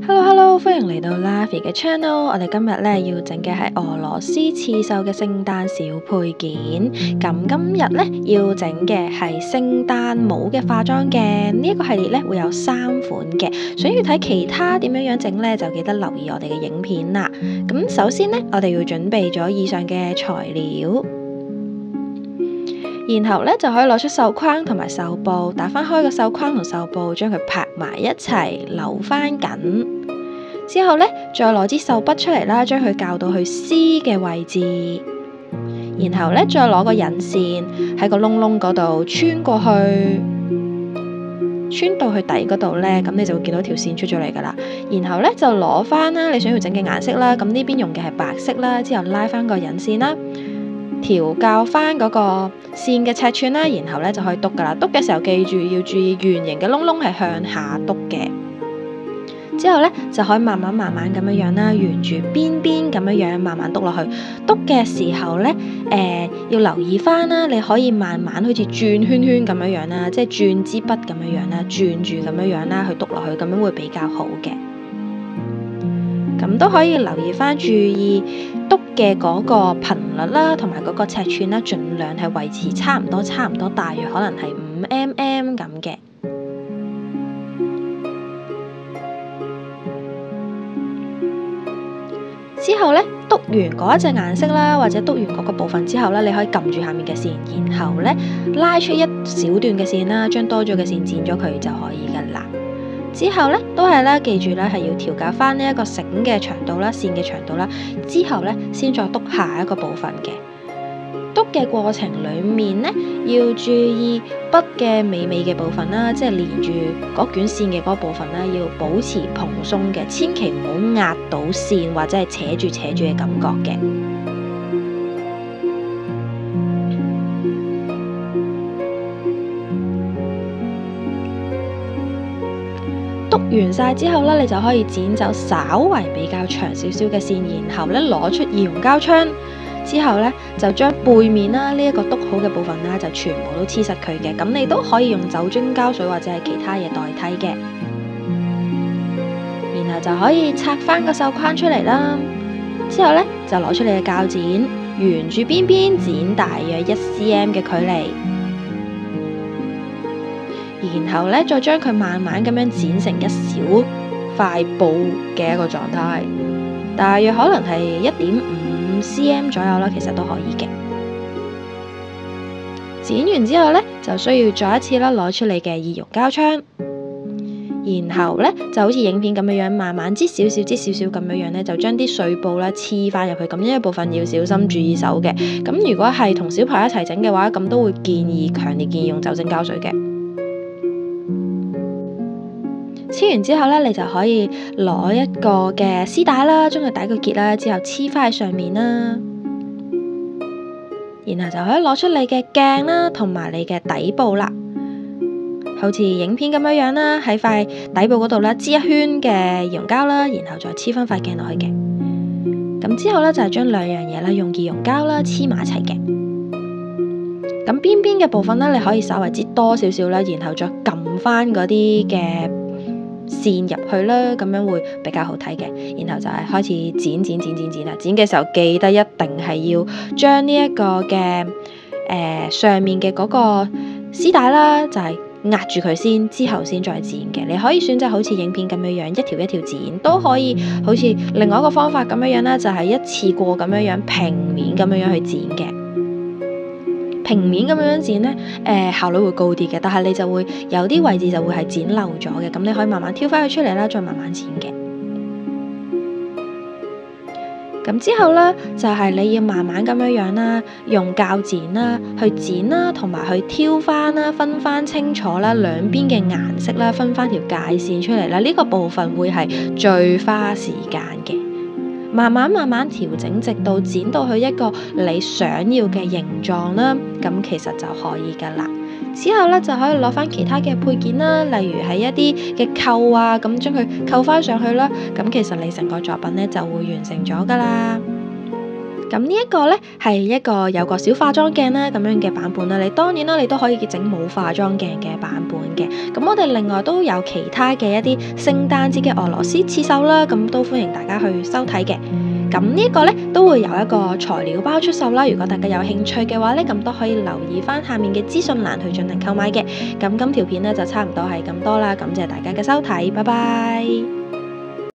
Hello，歡迎嚟到 Lavie 嘅 channel。我哋今日咧要整嘅係俄羅斯刺繡嘅聖誕小配件。咁今日咧要整嘅係聖誕帽嘅化妝鏡。呢一個系列咧會有3款嘅，想要睇其他點樣整咧，就記得留意我哋嘅影片啦。咁首先咧，我哋要準備咗以上嘅材料。然後咧就可以攞出繡框同埋繡布，打翻開個繡框同繡布，將佢拍埋一齊，扭翻緊。之後咧，再攞支繡筆出嚟啦，將佢校到去 C 嘅位置。然後咧，再攞個引線喺個窿窿嗰度穿過去，穿到去底嗰度咧，咁你就會見到條線出咗嚟噶啦。然後咧就攞翻啦，你想要整嘅顏色啦，咁呢邊用嘅係白色啦，之後拉翻個引線啦。調校翻嗰個線嘅尺寸啦，然後咧就可以篤噶啦。篤嘅時候記住要注意圓形嘅窿窿係向下篤嘅。之後咧就可以慢慢咁樣啦，沿住邊邊咁樣慢慢篤落去。篤嘅時候咧，要留意翻啦，你可以慢慢好似轉圈圈咁樣啦，即係轉支筆咁樣啦，轉住咁樣啦去篤落去，咁樣會比較好嘅。咁都可以留意翻，注意篤嘅嗰個頻率啦，同埋嗰個尺寸啦，盡量係維持差唔多，大約可能係5mm 咁嘅。之後咧，篤完嗰一隻顏色啦，或者篤完嗰個部分之後咧，你可以撳住下面嘅線，然後咧拉出一小段嘅線啦，將多咗嘅線剪咗佢就可以噶啦。之後咧都係啦，記住咧係要調校翻呢一個繩嘅長度啦、線嘅長度啦。之後咧先再篤下一個部分嘅。篤嘅過程裡面咧，要注意筆嘅尾嘅部分啦，即係連住嗰卷線嘅嗰部分啦，要保持蓬鬆嘅，千祈唔好壓到線或者係扯住嘅感覺嘅。篤完晒之後咧，你就可以剪走稍為比較長少少嘅線，然後咧攞出易溶膠槍，之後咧就將背面啦呢一個篤好嘅部分啦，就全部都黐實佢嘅。咁你都可以用酒精膠水或者係其他嘢代替嘅。然後就可以拆翻個繡框出嚟啦。之後咧就攞出你嘅鉸剪，沿住邊邊剪大約1cm嘅距離。然後咧，再將佢慢慢咁樣剪成一小塊布嘅一個狀態，大約可能係1.5cm 左右啦，其實都可以嘅。剪完之後咧，就需要再一次啦，攞出你嘅易溶膠槍，然後咧就好似影片咁樣慢慢擠少少咁樣咧，就將啲碎布啦黐翻入去。咁呢一部分要小心注意手嘅。咁如果係同小朋友一齊整嘅話，咁都會強烈建議用酒精膠水嘅。黐完之後咧，你就可以攞一個嘅絲帶啦，將佢打個結啦，之後黐翻喺上面啦。然後就可以攞出你嘅鏡啦，同埋你嘅底部啦，好似影片咁樣啦，喺塊底部嗰度啦，黐一圈嘅易溶膠啦，然後再黐翻塊鏡落去嘅。咁之後咧就係將兩樣嘢啦，用易溶膠啦黐埋一齊嘅。咁邊邊嘅部分咧，你可以稍微擠多少少啦，然後再撳翻嗰啲嘅線入去啦，咁樣會比較好睇嘅。然後就係開始剪啦。剪嘅時候記得一定係要將呢一個嘅上面嘅嗰個絲帶啦，就係壓住佢先，之後先再剪嘅。你可以選擇好似影片咁樣一條一條剪，都可以好似另外一個方法咁樣啦，就係一次過咁樣平面咁樣去剪嘅。平面咁樣剪呢，效率會高啲嘅，但係你就會有啲位置就會係剪漏咗嘅，咁你可以慢慢挑翻佢出嚟啦，再慢慢剪嘅。咁之後呢，就係你要慢慢咁樣啦，用鉸剪啦去剪啦，同埋去挑翻啦，分翻清楚啦，兩邊嘅顏色啦，分翻條界線出嚟啦，呢個部分會係最花時間嘅。慢慢調整，直到剪到去一個你想要嘅形狀啦，咁其實就可以噶啦。之後咧就可以攞翻其他嘅配件啦，例如係一啲嘅扣啊，咁將佢扣翻上去啦，咁其實你成個作品咧就會完成咗噶啦。咁呢一個呢，係一個有個小化妝鏡啦咁樣嘅版本啦。你當然啦，你都可以整冇化妝鏡嘅版本嘅。咁我哋另外都有其他嘅一啲聖誕節嘅俄羅斯刺繡啦，咁都歡迎大家去收睇嘅。咁呢個呢，都會有一個材料包出售啦。如果大家有興趣嘅話呢，咁都可以留意翻下面嘅資訊欄去進行購買嘅。咁今條片呢，就差唔多係咁多啦，感謝大家嘅收睇，拜拜。